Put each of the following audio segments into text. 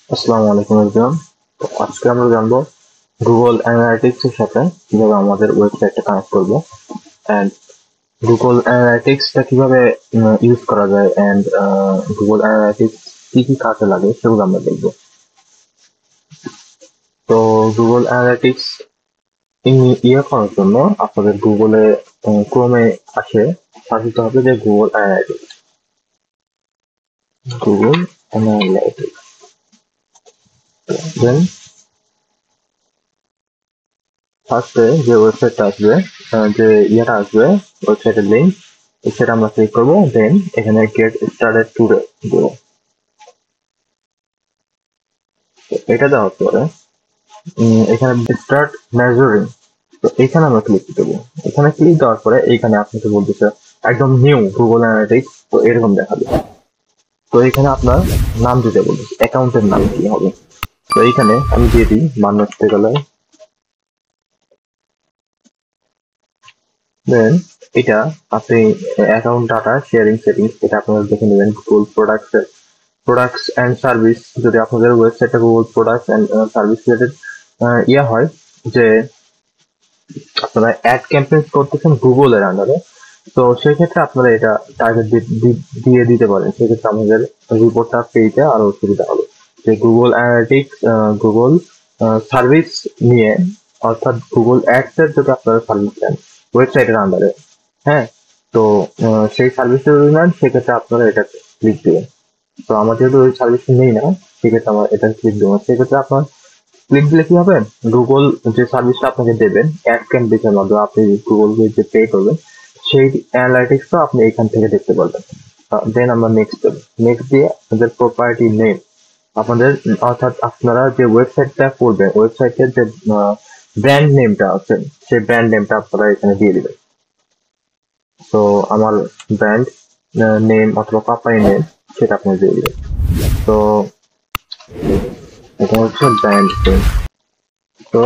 আসসালামু আলাইকুম এভরিওয়ান। তো আজকে আমরা জানবো গুগল অ্যানালিটিক্স এর সাথে কিভাবে আমাদের ওয়েবসাইটটা কানেক্ট করব এন্ড গুগল অ্যানালিটিক্সটা কিভাবে ইউজ করা যায় এন্ড গুগল অ্যানালিটিক্স কি কি কাজে লাগে সেগুলো আমরা দেখবো। তো গুগল অ্যানালিটিক্স ইয়ে করার জন্য আপনাদের গুগলে ক্রোমে আসে সার্চ দিতে হবে যে গুগল অ্যানালিটিক্স দেন ফার্স্টে যে ওয়েবসাইটটা আসবে যে ইয়েটা আসবে ওয়েবসাইটের লিঙ্ক সেটা আমরা ক্লিক করবো দেন এখানে গেট স্টার্টেড টুডে দেবো। এটা দেওয়ার পরে এখানে স্টার্ট মেজারিং, তো এখানে আমরা ক্লিক দেবো। এখানে ক্লিক দেওয়ার পরে এইখানে আপনাকে বলতেছে একদম নিউ গুগল অ্যানালিটিক্স, তো এরকম দেখাবে। তো এখানে আপনার নাম দিতে বলতেছে, অ্যাকাউন্টের নাম কি হবে। তো এইখানে আমি দিয়ে দিই মান্নাত টেকালয়। দেন এটা আপনি অ্যাকাউন্ট ডাটা শেয়ারিং সেটিংস এটা আপনারা দেখে নেবেন। গুগল প্রোডাক্টস অ্যান্ড সার্ভিস, যদি আপনাদের ওয়েবসাইটে Google products and service related ইয়ে হয় যে আপনারা অ্যাড ক্যাম্পেইন করতেছেন গুগলের আন্ডারে, তো সেক্ষেত্রে আপনারা এটা টার্গেট দিয়ে দিতে পারেন। সেক্ষেত্রে আমাদের রিপোর্টটা পেতে আরো সুবিধা হবে যে গুগল অ্যানালিটিক্স গুগল সার্ভিস নিয়ে, অর্থাৎ গুগল অ্যাডস এর যদি আপনারা সার্ভিস দেন ওয়েবসাইটের আন্ডারে, হ্যাঁ, তো সেই সার্ভিসটা যদি নেন সেক্ষেত্রে আপনারা এটা ক্লিক দিবেন। তো আমার যেহেতু ওই সার্ভিসটা নেই না, সেক্ষেত্রে আমার এটা ক্লিক দেবো। সেক্ষেত্রে আপনার ক্লিক দিলে কি হবে, গুগল যে সার্ভিসটা আপনাকে দেবেন অ্যাড ক্যাম্পেইনের মাধ্যমে আপনি গুগলকে যে পে করবেন সেই অ্যানালাইটিক্সটা আপনি এখান থেকে দেখতে পারবেন। দেন আমরা নেক্সট দেব। নেক্সট দিয়ে আপনাদের প্রপার্টি নেম, আপনাদের অর্থাৎ আপনারা যে ওয়েবসাইটটা করবেন ওয়েবসাইটের যে ব্র্যান্ড নেমটা আছে সেই ব্র্যান্ড নেমটা আপনারা এখানে দিয়ে দিবেন। তো আমার ব্র্যান্ড নেম অথবা কোম্পানি নেম সেটা আপনি দিয়ে দিবেন। তো এটা হচ্ছে ব্র্যান্ড নেম। তো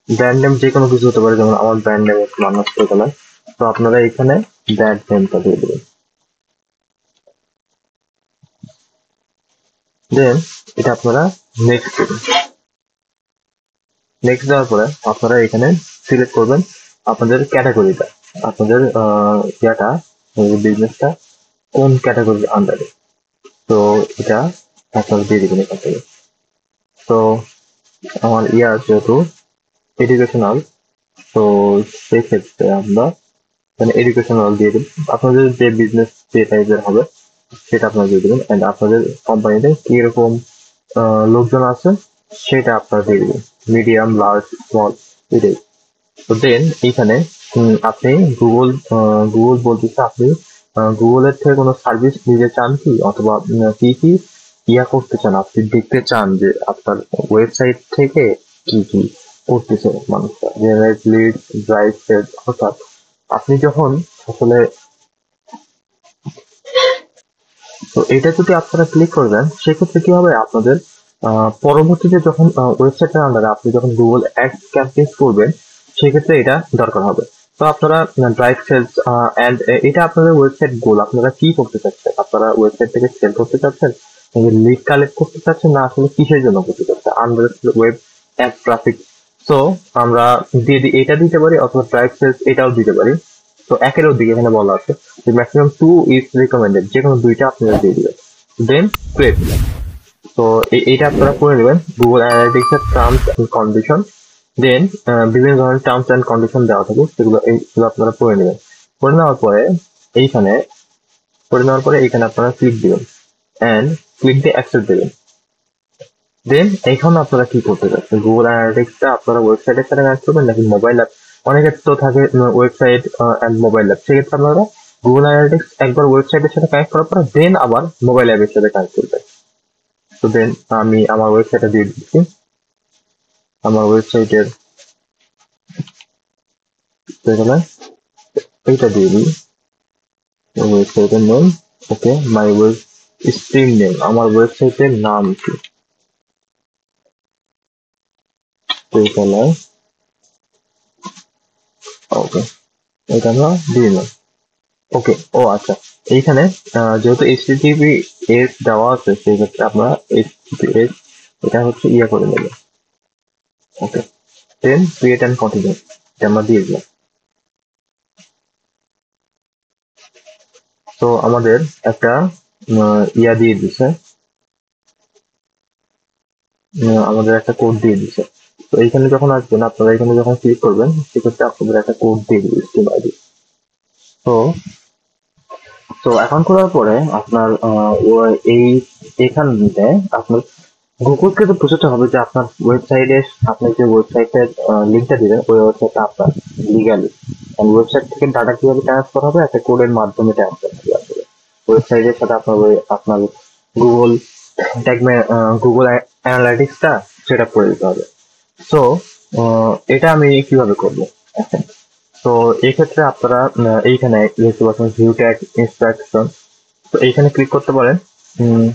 ব্র্যান্ড নেম যে কোনো কিছু হতে পারে, যেমন আমার ব্র্যান্ড নেম হচ্ছে মান্নাত টেকালয়। তো আপনারা এখানে ব্র্যান্ড নেমটা দিয়ে দেবেন। দেন এটা আপনারা নেক্সট দেবেন। নেক্সট দেওয়ার পরে আপনারা এখানে সিলেক্ট করবেন আপনাদের ক্যাটাগরিটা, আপনাদের ইয়াটা বিজনেসটা কোন ক্যাটাগরির আন্ডারে, তো এটা আপনারা দিয়ে দিবেন এখান থেকে। তো আমার যেহেতু এডুকেশনাল, তো সেই ক্ষেত্রে আমরা মানে এডুকেশনাল দিয়ে দিন। আপনাদের যে বিজনেস যে টাইপের হবে সেটা আপনারা দিয়ে দিবেন এন্ড আপনাদের কোম্পানিতে কিরকম লোকজন আছে সেটা আপনারা দিয়ে দিবেন, মিডিয়াম লার্জ স্মল এটাই। তো দেন এইখানে আপনি গুগল বলতেছে আপনি গুগলের থেকে কোনো সার্ভিস নিতে চান কি, অথবা কি কি ইয়া করতে চান, আপনি দেখতে চান যে আপনার ওয়েবসাইট থেকে কি কি করতেছে মানুষরা, জেনারেট লিড, ড্রাইভ সেট, অর্থাৎ আপনি যখন আসলে, তো এটা যদি আপনারা ক্লিক করে দেন সেক্ষেত্রে কি হবে আপনাদের পরবর্তীতে যখন ওয়েবসাইটের আন্ডারে আপনি যখন গুগল অ্যাডস ক্যাম্পেইন করবেন সেক্ষেত্রে এটা দরকার হবে। তো আপনারা ড্রাইভ সেলস এন্ড এটা আপনাদের ওয়েবসাইট গোল, আপনারা কি করতে চাচ্ছেন, আপনারা ওয়েবসাইট থেকে সেল করতে চাচ্ছেন, লিড কালেক্ট করতে চাচ্ছেন, না আসলে কিসের জন্য করতে চাচ্ছেন, আন্ডার ওয়েব অ্যাড ট্রাফিক। তো আমরা এটা দিতে পারি অথবা ড্রাইভ সেলস এটাও দিতে পারি। তো একের দিকে এখানে বলা আছে যে ম্যাক্সিমাম 2 ইজ রিকমেন্ডেড, যে কোনো দুইটা আপনারা দিয়ে দিবেন। দেন ক্রিয়েট। তো এইটা আপনারা করে নেবেন গুগল অ্যানালিটিক্স এর টার্মস এন্ড কন্ডিশন। দেন বিভিন্ন ধরনের টার্মস এন্ড কন্ডিশন দেওয়া থাকে, সেগুলো এইগুলো আপনারা পড়ে নেবেন। পড়ে নেওয়ার পরে এইখানে আপনারা ক্লিক দিবেন এন্ড ক্লিক দিয়ে অ্যাকসেপ্ট দেবেন। দেন এখন আপনারা কি করতে চাচ্ছেন, গুগল অ্যানালিটিক্সটা আপনারা ওয়েবসাইটের সাথে কানেক্ট করবেন নাকি মোবাইল অ্যাপ। অনেকের তো থাকে ওয়েবসাইট এন্ড মোবাইল অ্যাপ, সেক্ষেত্রে আপনারা গুগল অ্যানালিটিক্স একবার ওয়েবসাইটের সাথে কানেক্ট করার পরে দেন আবার মোবাইল অ্যাপের সাথে কানেক্ট করবেন। তো দেন আমি আমার ওয়েবসাইটে দিয়ে দিচ্ছি, আমার ওয়েবসাইটের এইটা দিয়ে দিই ওয়েবসাইটের নেম। ওকে, মাই ওয়েব স্ট্রিম নেম, আমার ওয়েবসাইটের নাম কি, ওকে, এটা আমরা দিয়ে দিলাম। ওকে, ও আচ্ছা, এইখানে যেহেতু HTTPS দেওয়া আছে সেক্ষেত্রে আপনারা HTTPS এটা হচ্ছে ইয়ে করে নেবে। ওকে, দেন ক্রিয়েট অ্যান্ড কন্টিনিউ এটা আমরা দিয়ে দিলাম। তো আমাদের একটা ইয়া দিয়ে দিছে, আমাদের একটা কোড দিয়ে দিছে। তো এইখানে যখন আসবেন, আপনারা এখানে যখন ক্লিক করবেন, সেক্ষেত্রে আপনাদের একটা কোড দিয়ে দিবে, স্কিম আইডি। তো তো এখন করার পরে আপনার এই এখানে আপনার গুগলকে তো বোঝাতে হবে যে আপনার ওয়েবসাইটে, আপনি যে ওয়েবসাইটের লিঙ্কটা দিবেন ওই ওয়েবসাইটটা আপনার লিগালি, ওয়েবসাইট থেকে ডাটা কিভাবে ট্রান্সফার হবে, একটা কোডের মাধ্যমে ট্রান্সফার হবে আসলে ওয়েবসাইটের সাথে আপনার আপনার গুগল ট্যাগ, গুগল অ্যানালাইটিক্সটা সেট আপ করে দিতে হবে। তো এটা আমি কিভাবে করবো এখন? তো এই ক্ষেত্রে আপনারা এইখানে দেখতে পাচ্ছেন ভিউ ট্যাগ ইনস্ট্রাকশন, তো এইখানে ক্লিক করতে পারেন। উম,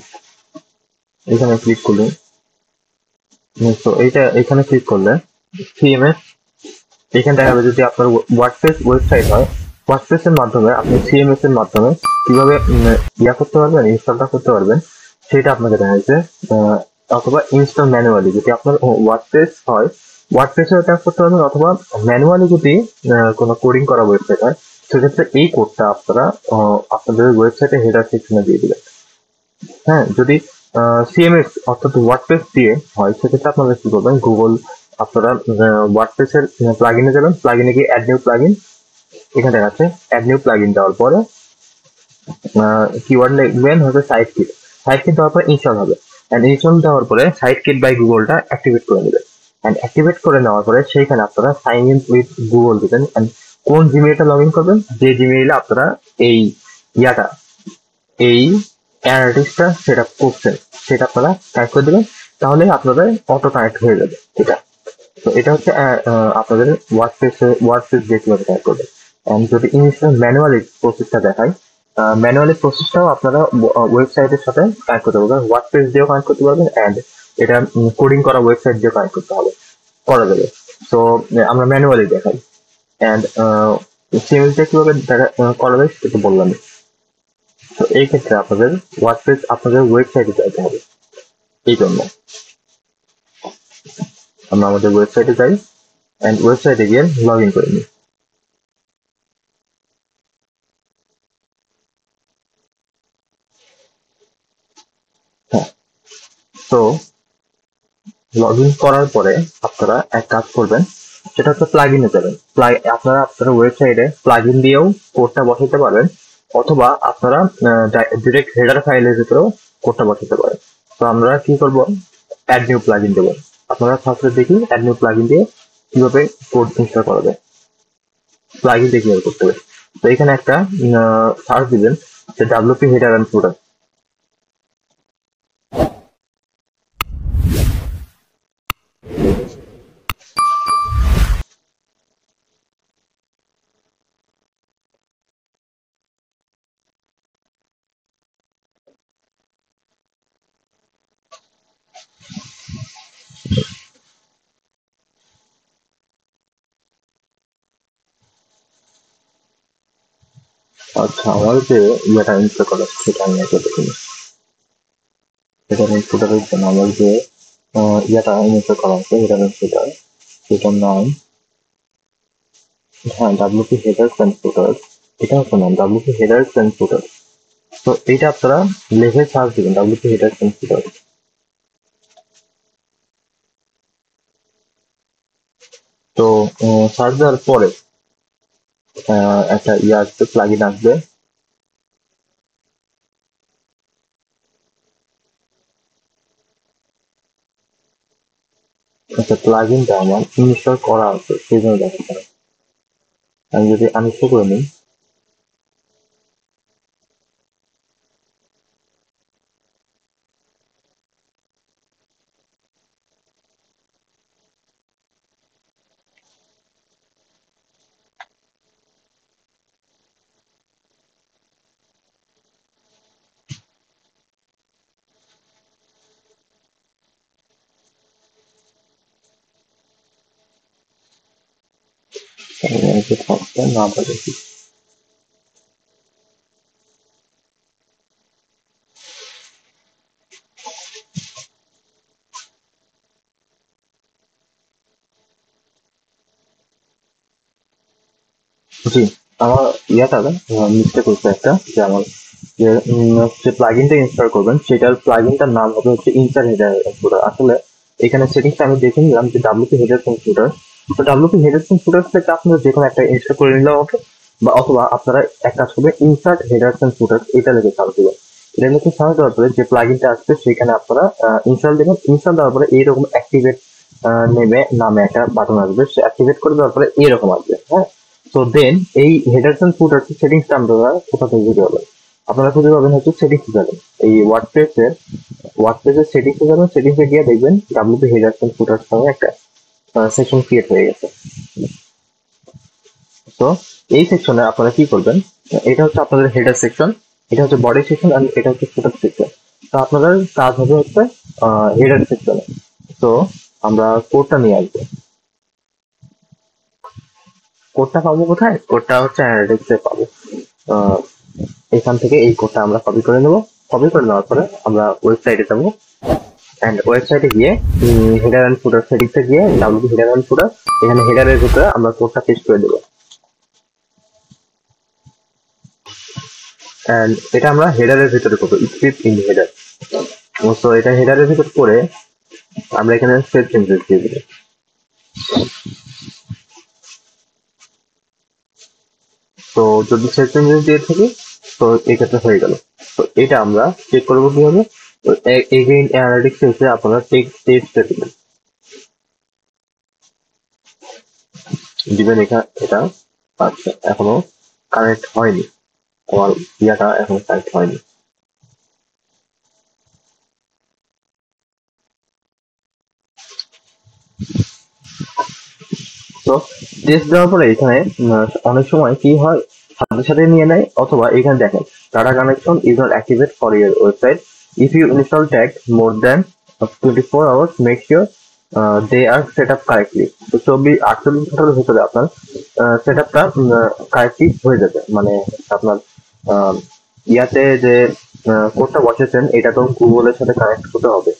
এখানে ক্লিক করলে, তো এইটা এখানে ক্লিক করলে সিএমএস, এখানে দেখা যাবে যদি আপনার ওয়ার্ডপ্রেস ওয়েবসাইট হয়, ওয়ার্ডপ্রেস এর মাধ্যমে আপনি সিএমএস এর মাধ্যমে কিভাবে ইয়া করতে পারবেন, ইনস্টলটা করতে পারবেন, সেটা আপনাকে দেখা যাচ্ছে। অথবা ইনস্টল ম্যানুয়ালি যদি আপনার ওয়ার্ডপ্রেস হয়, ওয়ার্ডপ্রেসেও কাজ করতে পারবেন, অথবা ম্যানুয়ালি যদি কোনো কোডিং করা ওয়েবসাইট হয়, সেক্ষেত্রে এই কোডটা আপনারা আপনাদের ওয়েবসাইটে হেডার সেকশনে দিয়ে দিবেন। হ্যাঁ, যদি সিএমএস অর্থাৎ ওয়ার্ডপ্রেস দিয়ে হয়, সেক্ষেত্রে আপনারা কি করবেন, গুগল আপনারা ওয়ার্ডপ্রেস এর প্লাগইনে যাবেন, প্লাগইনে গিয়ে অ্যাড নিউ প্লাগইন, এখানে দেখাচ্ছে অ্যাড নিউ প্লাগইন দেওয়ার পরে কিওয়ার্ড লিখবেন হচ্ছে সাইট কিট, সাইট কিট দেওয়ার পরে ইনস্টল হবে, এন্ড ইনস্টল দেওয়ার পরে সাইট কিট বাই গুগলটা অ্যাক্টিভেট করে নেবেন, এন্ড অ্যাক্টিভেট করে নেওয়ার পরে সেইখানে আপনারা সাইন ইন উইথ গুগল দিবেন, এন্ড কোন জিমেইলটা লগ ইন করবেন, যে জিমেইলে আপনারা এই ইয়াটা, এই অ্যানালিটিক্সটা সেট আপ করছেন, সেটা আপনারা কানেক্ট করে দেবেন, তাহলে আপনাদের অটো কানেক্ট হয়ে যাবে এটা। তো এটা হচ্ছে আপনাদের ওয়ার্ডপ্রেস দিয়ে কিভাবে কানেক্ট করবেন। যদি ইনস্টল ম্যানুয়ালি প্রসেসটা দেখায়, ম্যানুয়ালি প্রসেসটাও আপনারা ওয়েবসাইটের সাথে কানেক্ট করতে পারবেন, ওয়ার্ডপ্রেস দিয়েও কানেক্ট করতে পারবেন, অ্যান্ড এটা কোডিং করা ওয়েবসাইট দিয়ে কানেক্ট করতে হবে, করা যাবে। তো আমরা ম্যানুয়ালি দেখাই, অ্যান্ড সিএমএস কিভাবে করা যায় সেটা তো বললাম। তো এই ক্ষেত্রে আপনাদের ওয়ার্ডপ্রেস আপনাদের ওয়েবসাইটে যাইতে হবে। এই জন্য আমরা আমাদের ওয়েবসাইটে যাই, অ্যান্ড ওয়েবসাইটে গিয়ে লগ ইন করে নিই। হ্যাঁ, তো লগ ইন করার পরে আপনারা এক কাজ করবেন, সেটা হচ্ছে প্লাগ ইনে যাবেন। আপনারা আপনার ওয়েবসাইটে প্লাগ ইন দিয়েও কোডটা বসাতে পারবেন, অথবা আপনারা ডিরেক্ট হেডার ফাইলের ভিতরেও কোডটা বসাতে পারেন। তো আমরা কি করব, অ্যাড নিউ প্লাগ ইন দেবো। আপনারা ফার্স্টে দেখি অ্যাড নিউ প্লাগ ইন দিয়ে কিভাবে কোড ইনস্টল করা যায়, প্লাগ ইন দিয়ে কিভাবে করতে হবে। তো এখানে একটা সার্চ দিবেন যে ডাব্লিউপি হেডার অ্যান্ড ফুটার। আচ্ছা, আমার যে ইয়েটা ইনস্টল করা সেটা আমি আগে দেখে নিই। এটা ফুটারের জন্য আমার যে ইয়েটা ইনস্টল করা আছে, এটা ফুটার, সেটার নাম, হ্যাঁ, ডাব্লিউপি হেডার অ্যান্ড ফুটার, এটা হচ্ছে নাম ডাব্লিউপি হেডার অ্যান্ড ফুটার। তো এইটা আপনারা লেখে সার্চ দিবেন ডাব্লিউপি হেডার অ্যান্ড ফুটার। তো সার্চ দেওয়ার পরে একটা ইয়ে আসবে, প্লাগ ইন আসবে। আচ্ছা, প্লাগ ইনটা আমার ইনস্টল করা আছে সেই জন্য দেখা যায়। আমি যদি আনইনস্টল করে নিই, যে থাকবে না পারে। জি, আমার ইয়াটা মিস্টেক হচ্ছে একটা, যে আমার যে প্লাগইনটা ইনস্টল করবেন সেটার প্লাগইনটার নাম হবে হচ্ছে ইনসার্ট হেডার ফুটার। আসলে এখানে সেটিংসটা আমি দেখে নিলাম যে ডাব্লিউপি হেডার এন্ড ফুটার। তো ডাব্লিউপি হেডার এন্ড ফুটার থেকে আপনারা যে কোনো একটা ইনস্টল করে নিলেও ওকে, বা অথবা আপনারা এক কাজ করবেন, ইনসার্ট হেডার এন্ড ফুটার এটা লিখে সার্চ দিবেন। এটা লিখে সার্চ দেওয়ার পরে যে প্লাগইনটা আসবে সেখানে আপনারা ইনস্টল দেবেন। ইনস্টল দেওয়ার পরে এইরকম অ্যাক্টিভেট নেমে নামে একটা বাটন আসবে, সে অ্যাক্টিভেট করে দেওয়ার পরে এরকম আসবে। হ্যাঁ, তো দেন এই হেডার্স এন্ড ফুটার্স সেটিংসটা আপনারা কোথা থেকে খুঁজে পাবেন? আপনারা খুঁজে পাবেন হচ্ছে সেটিংসে যাবেন, এই ওয়ার্ডপ্রেসের সেটিংসে যাবেন। সেটিংসে গিয়ে দেখবেন ডাব্লিউপি হেডার্স এন্ড ফুটার্স নামে একটা সেকশন ক্রিয়েট হয়ে গেছে। তো এই সেকশনে আপনারা কি করবেন, এটা হচ্ছে আপনাদের হেডার সেকশন, এটা হচ্ছে বডি সেকশন, আর এটা হচ্ছে ফুটার সেকশন। তো আপনাদের কাজ হবে হচ্ছে হেডার সেকশনে। তো আমরা কোডটা নিয়ে আসবো। কোডটা পাবো কোথায়? কোডটা হচ্ছে অ্যানালিটিক্সে পাবো। আহ, এখান থেকে এই কোডটা আমরা কপি করে নেব। কপি করে নেওয়ার পরে আমরা ওয়েবসাইটে যাবো, এন্ড ওয়েবসাইটে গিয়ে হেডার এন্ড ফুটার সেটিংসে গিয়ে ডাব্লিউপি হেডার এন্ড ফুটার, এখানে হেডারের ভিতরে আমরা কোডটা পেস্ট করে দেবো। এন্ড এটা আমরা হেডারের ভিতরে করবো, স্ক্রিপ্ট ইন হেডার। তো এটা হেডারের ভিতর করে আমরা এখানে সেভ চেঞ্জেস দিয়ে দেবো। তো যদি সেভ চেঞ্জেস দিয়ে থাকি তো এক্ষেত্রে হয়ে গেল। তো এটা আমরা চেক করবো কিভাবে? তো এগেইন অ্যানালিটিক্স এসে আপনারা টেক্সট দিবেন, এটা আচ্ছা এখনো কানেক্ট হয়নি, আমার ইয়াটা এখনো কানেক্ট হয়নি। তো টেস্ট দেওয়ার পরে এখানে অনেক সময় কি হয়, সাথে সাথে নিয়ে নেয়, অথবা এখানে দেখেন data connection is not activate for your website, if you install tag more than 24 hours make sure they are set up correctly. তো 48 ঘন্টার ভিতরে আপনার সেট আপটা কারেক্টলি হয়ে যাবে। মানে আপনার ইয়াতে যে কোডটা বসেছেন এটা তো গুগলের সাথে কানেক্ট হতে হবে।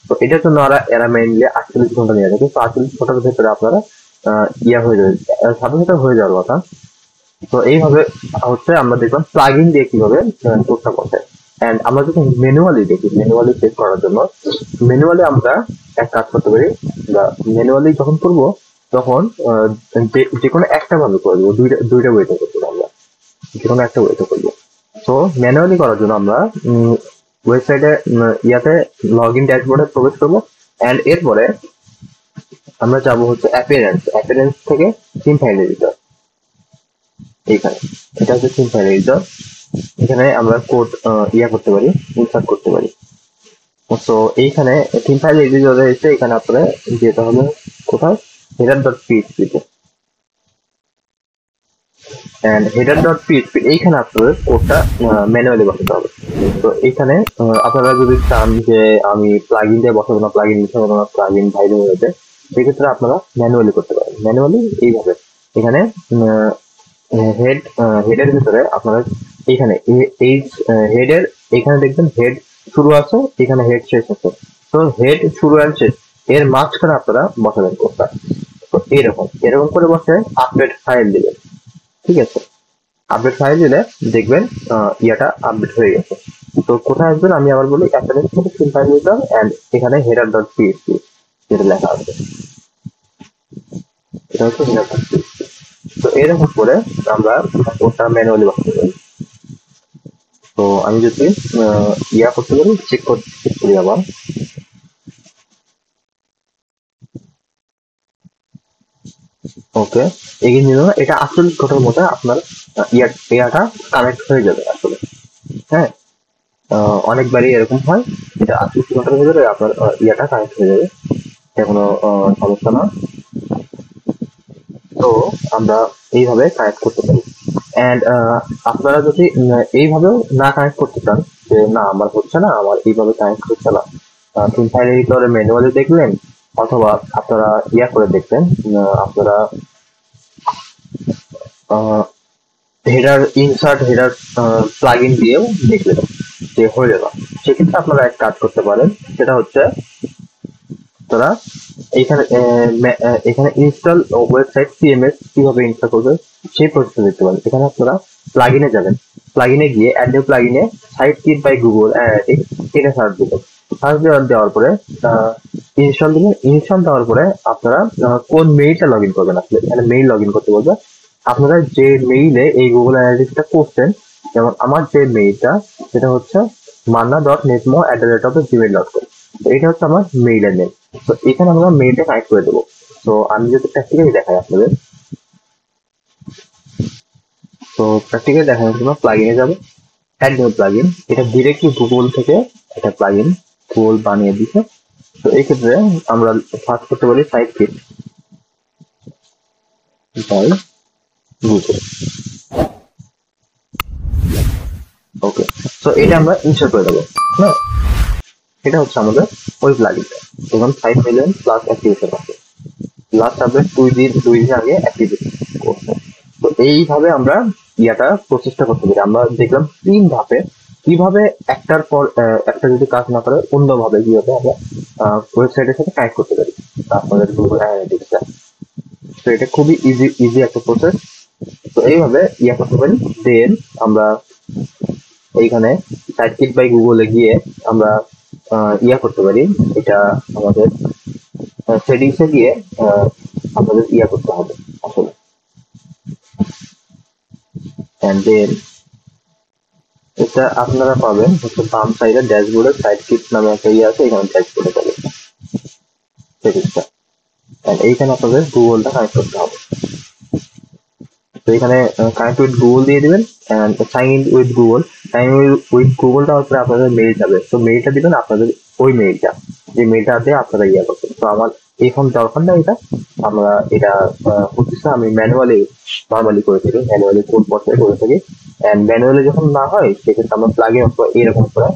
তো এটার জন্য এরা মেইনলি 48 ঘন্টা নিয়ে থাকে। তো 48 ঘন্টার ভেতরে আপনারা ইয়া হয়ে যাবে, সাথে সাথে হয়ে যাওয়ার কথা। তো এইভাবে হচ্ছে আমরা দেখলাম প্লাগইন দিয়ে কিভাবে কোডটা করতে। এন্ড আমরা যদি ম্যানুয়ালি দেখি, ম্যানুয়ালি চেক করার জন্য ম্যানুয়ালি আমরা এক কাজ করতে পারি। ম্যানুয়ালি যখন করব তখন যে কোনো একটা ভাবে করবো, দুইটা ওয়েতে করবো আমরা, যে কোনো একটা ওয়েতে করবো। তো ম্যানুয়ালি করার জন্য আমরা ওয়েবসাইটে ইয়াতে লগ ইন ড্যাশবোর্ডে প্রবেশ করবো। এন্ড এরপরে আমরা যাবো হচ্ছে অ্যাপিয়ারেন্স থেকে থিম ফাইল এডিটর। এইখানে এটা হচ্ছে থিম ফাইল এডিটর, এখানে আমরা কোড ইয়া করতে পারি, ইনসার্ট করতে পারি। তো এইখানে থিম ফাইল এডিটরে এসে এখানে আপনারা যেতে হবে কোথায়, header.php তে। এন্ড header.php এইখানে আপনাদের কোডটা ম্যানুয়ালি বসাতে হবে। তো এইখানে আপনারা যদি চান যে আমি প্লাগইন দিয়ে বসাবো না, প্লাগইন দিতে হবে না, প্লাগইন বাইরে হয়ে যাবে, সেক্ষেত্রে আপনারা ম্যানুয়ালি করতে পারেন। ম্যানুয়ালি এইভাবে এখানে হেডের ভিতরে আপনারা এখানে এই হেডের এখানে দেখবেন হেড শুরু আছে, এখানে হেড শেষ আছে। তো হেড শুরু আর শেষ এর মাঝখানে আপনারা বসাবেন কোডটা। তো এরকম করে বসে আপডেট ফাইল দিবেন। ঠিক আছে, আপডেট ফাইল দিলে দেখবেন ইয়াটা আপডেট হয়ে গেছে। তো কোথায় আসবেন আমি আবার বলি, অ্যাপেলের থেকে থিম ফাইল দিতাম এন্ড এখানে header.php যেটা লেখা আছে, এটা হচ্ছে header.php। তো এরকম করে আমরা ওটা ম্যানুয়ালি বসাতে পারি। তো আমি যদি ইয়া করতে পারি, চেক করি আবার। ওকে, এগিয়ে নিল না, এটা আসলে ঘটার মধ্যে আপনার ইয়াটা কানেক্ট হয়ে যাবে আসলে। হ্যাঁ, অনেকবারই এরকম হয়, এটা 48 ঘন্টার ভিতরে আপনার ইয়াটা কানেক্ট হয়ে যাবে, এটা কোনো সমস্যা না। তো আমরা এইভাবে কানেক্ট করতে পারি। এন্ড আপনারা যদি এইভাবেও না কানেক্ট করতে চান, যে না আমার হচ্ছে না, আমার এইভাবে কানেক্ট হচ্ছে না, থিম ফাইল এডিটরে ম্যানুয়ালি দেখলেন, অথবা আপনারা ইয়া করে দেখবেন, আপনারা হেডার প্লাগইন দিয়েও দেখলেন যে হয়ে গেল। সেক্ষেত্রে আপনারা এক কাজ করতে পারেন, সেটা হচ্ছে আপনারা এখানে এখানে ইনস্টল ওয়েবসাইট সিএমএস কিভাবে ইনস্টল করবে সেই প্রসেসটা দেখতে পারেন। এখানে আপনারা প্লাগইনে যাবেন, প্লাগইনে গিয়ে অ্যাড নিউ প্লাগইনে Site Kit by Google Analytics এটা সার্চ দিবেন। সার্চ দেওয়ার পরে ইনস্টল দিবেন। ইনস্টল দেওয়ার পরে আপনারা কোন মেইলটা লগ ইন করবেন, আসলে এখানে মেইল লগ ইন করতে বলবে। আপনারা যে মেইলে এই গুগল অ্যানালিটিক্সটা করছেন, যেমন আমার যে মেইলটা সেটা হচ্ছে manna.netmo@gmail.com, এটা হচ্ছে আমার মেইলের নেম। তো এখানে আমরা মেইলটা কানেক্ট করে দেবো। তো আমি যদি প্র্যাকটিক্যালি দেখাই আপনাদের, তো প্র্যাকটিক্যালি দেখানোর জন্য প্লাগইনে যাবে, অ্যাড নিউ প্লাগইন, এটা ডিরেক্টলি গুগল থেকে একটা প্লাগইন গুগল বানিয়ে দিচ্ছে। তো এই ক্ষেত্রে আমরা সার্চ করতে পারি সাইট কিট বাই গুগল। ওকে, তো এটা আমরা ইনস্টল করে দেবো। না, এটা হচ্ছে আমাদের ওই প্লাগইনটা। এখন 5 মিলিয়ন প্লাস অ্যাক্টিভেশন আছে, লাস্ট আপডেট 2 দিন আগে অ্যাক্টিভেশন করছে। তো এইভাবে আমরা প্রসেসটা করতে পারি। আমরা দেখলাম 3 ধাপে কিভাবে একটার পর একটা যদি কাজ না করে অন্যভাবে কিভাবে আমরা ওয়েবসাইটের সাথে কানেক্ট করতে পারি আপনাদের গুগল অ্যানালিটিক্সটা। তো এটা খুবই ইজি একটা প্রসেস। তো এইভাবে করতে পারি। দেন আমরা এইখানে সাইটকিট বাই গুগলে গিয়ে আমরা করতে পারি। এটা আমাদের সেটিংসে গিয়ে আমাদের করতে হবে আসলে। এন্ড দেন এটা আপনারা পাবেন হচ্ছে বাম সাইডে ড্যাশবোর্ডে সাইডকিট নামে একটা আছে, এখানে ড্যাশবোর্ডে পাবেন সেটিংসটা। এন্ড এইখানে আপনাদের গুগলটা কানেক্ট করতে হবে। তো এখানে কানেক্ট উইথ গুগল দিয়ে দিবেন and sign in with Google. Sign in with গুগলটা হচ্ছে আপনাদের মেইল যাবে। তো মেইলটা দিবেন আপনাদের ওই মেইলটা, যে মেইলটা দিয়ে আপনারা করবেন। তো আমার এখন দরকার না এটা, আমরা এটা হচ্ছে আমি নর্মালি করে থাকি, ম্যানুয়ালি কোড বসাই করে থাকি। এন্ড ম্যানুয়ালি যখন না হয় সেক্ষেত্রে আমরা প্লাগইন অথবা এরকম করে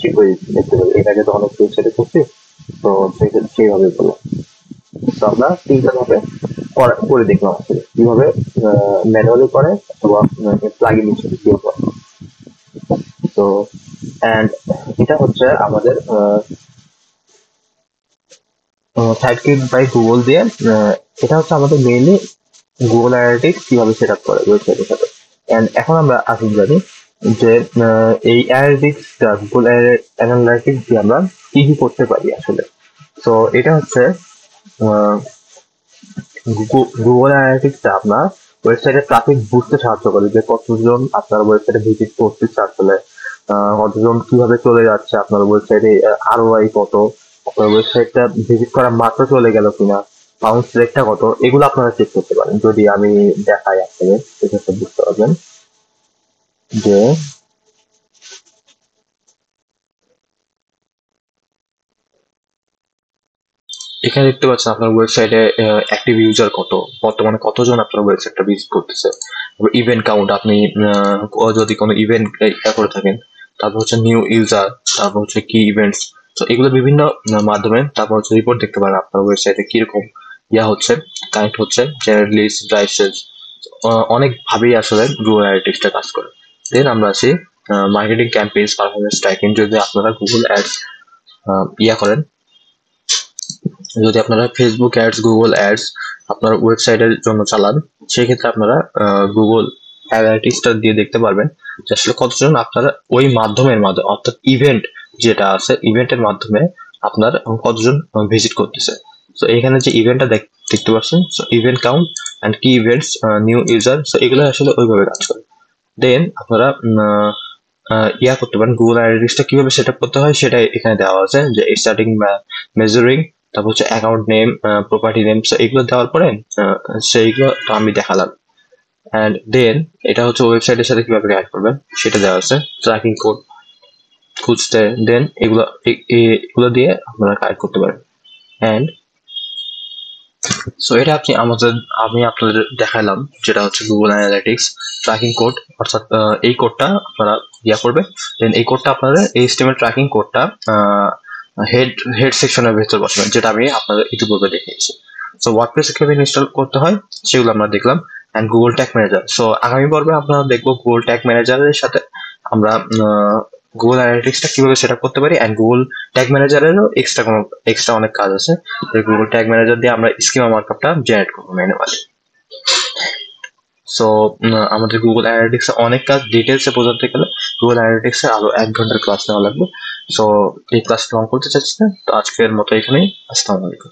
ঠিক করে দেখতে পারি। এটাকে তো অনেক ওয়েবসাইটে করছি, তো সেইভাবে বললাম। তো আমরা 3টা ধাপে করে দেখলাম আসলে কিভাবে ম্যানুয়ালি করে অথবা প্লাগইন হিসেবে কিভাবে করে। তো এন্ড এটা হচ্ছে আমাদের সাইটকিট বাই গুগল দিয়ে এটা হচ্ছে আমাদের মেইনলি গুগল অ্যানালিটিক্স কিভাবে সেট আপ করে ওয়েবসাইটের সাথে। এন্ড এখন আমরা আসলে জানি যে এই অ্যানালিটিক্সটা গুগল অ্যানালিটিক্স দিয়ে আমরা কি কি করতে পারি আসলে। তো এটা হচ্ছে গুগল অ্যানালিটিক্সটা আপনার ওয়েবসাইটের ট্রাফিক বুঝতে সাহায্য করে, যে কতজন আপনার ওয়েবসাইটে ভিজিট করতেছে আসলে, কতজন কিভাবে চলে যাচ্ছে আপনার ওয়েবসাইটে, আরওআই কত, আপনার ওয়েবসাইটটা ভিজিট করা মাত্র চলে গেল কিনা, বাউন্স রেটটা কত, এগুলো আপনারা চেক করতে পারেন। যদি আমি দেখাই আপনাদের সেক্ষেত্রে বুঝতে পারবেন যে এখানে দেখতে পাচ্ছেন আপনার ওয়েবসাইটে অ্যাক্টিভ ইউজার কত, বর্তমানে কতজন আপনার ওয়েবসাইটটা ভিজিট করতেছে, ইভেন্ট কাউন্ট, আপনি যদি কোনো ইভেন্ট করে থাকেন, তারপর হচ্ছে নিউ ইউজার, তারপর হচ্ছে কি ইভেন্টস। তো এগুলো বিভিন্ন মাধ্যমে তারপর হচ্ছে রিপোর্ট দেখতে পারেন আপনার ওয়েবসাইটে কিরকম হচ্ছে, কানেক্ট হচ্ছে, জেনারেট লিস্ট, ড্রাইভ সেলস, অনেক ভাবেই আসলে গুগল অ্যানালিটিক্সটা কাজ করে। দেন আমরা আছি মার্কেটিং ক্যাম্পেইনস, পারফরমেন্স ট্র্যাকিং। যদি আপনারা গুগল অ্যাডস করেন, যদি আপনারা ফেসবুক অ্যাডস, গুগল অ্যাডস আপনার ওয়েবসাইটের জন্য চালান, সেক্ষেত্রে আপনারা গুগল অ্যানালিটিক্সটা দিয়ে দেখতে পারবেন যে আসলে কতজন আপনারা ওই মাধ্যমের মাধ্যমে, অর্থাৎ ইভেন্ট যেটা আছে, ইভেন্টের মাধ্যমে আপনার কতজন ভিজিট করতেছে। তো এখানে যে ইভেন্টটা দেখতে পাচ্ছেন, সো ইভেন্ট কাউন্ট অ্যান্ড কি ইভেন্টস, নিউ ইউজার, সো এগুলো আসলে ওইভাবে কাজ করে। দেন আপনারা করতে পারেন, গুগল অ্যানালিটিক্সটা কিভাবে সেট আপ করতে হয় সেটা এখানে দেওয়া আছে, যে স্টার্টিং মেজারিং, তারপর হচ্ছে অ্যাকাউন্ট নেম, প্রপার্টি নেম, এগুলো দেওয়ার পরে সেইগুলো তো আমি দেখালাম। অ্যান্ড দেন এটা হচ্ছে ওয়েবসাইটের সাথে কিভাবে কানেক্ট করবেন সেটা দেওয়া আছে, ট্র্যাকিং কোড খুঁজতে, দেন এগুলো দিয়ে আপনারা কানেক্ট করতে পারেন। অ্যান্ড সো এটা আমি আপনাদের দেখালাম, যেটা হচ্ছে গুগল অ্যানালিটিক্স ট্র্যাকিং কোড, অর্থাৎ এই কোডটা আপনারা করবে। দেন এই কোডটা আপনাদের HTML ট্র্যাকিং কোডটা হেড সেকশনের ভেতর বসাবেন, যেটা আমি আপনাদের ইতিপূর্বে দেখিয়েছি। সো ওয়ার্ডপ্রেসে কিভাবে ইনস্টল করতে হয় সেগুলো আমরা দেখলাম। And Google tag manager, so আগামী পর্বে আপনারা দেখবো গুগল ট্যাগ ম্যানেজারের সাথে আমরা গুগল অ্যানালিটিক্সটা কিভাবে সেট আপ করতে পারি, অ্যান্ড গুগল ট্যাগ ম্যানেজারেরও এক্সট্রা অনেক কাজ আছে। গুগল ট্যাগ ম্যানেজার দিয়ে আমরা স্কিমা মার্কআপটা জেনারেট করবো ম্যানুয়ালি। সো আমাদের গুগল অ্যানালিটিক্স অনেক কাজ ডিটেলসে বোঝাতে গেলে গুগল অ্যানালিটিক্স আরো 1 ঘন্টার ক্লাস নেওয়া লাগবে। সো এই ক্লাস লং করতে চাচ্ছি না, তো আজকের মতো এখানেই। আসসালামু আলাইকুম।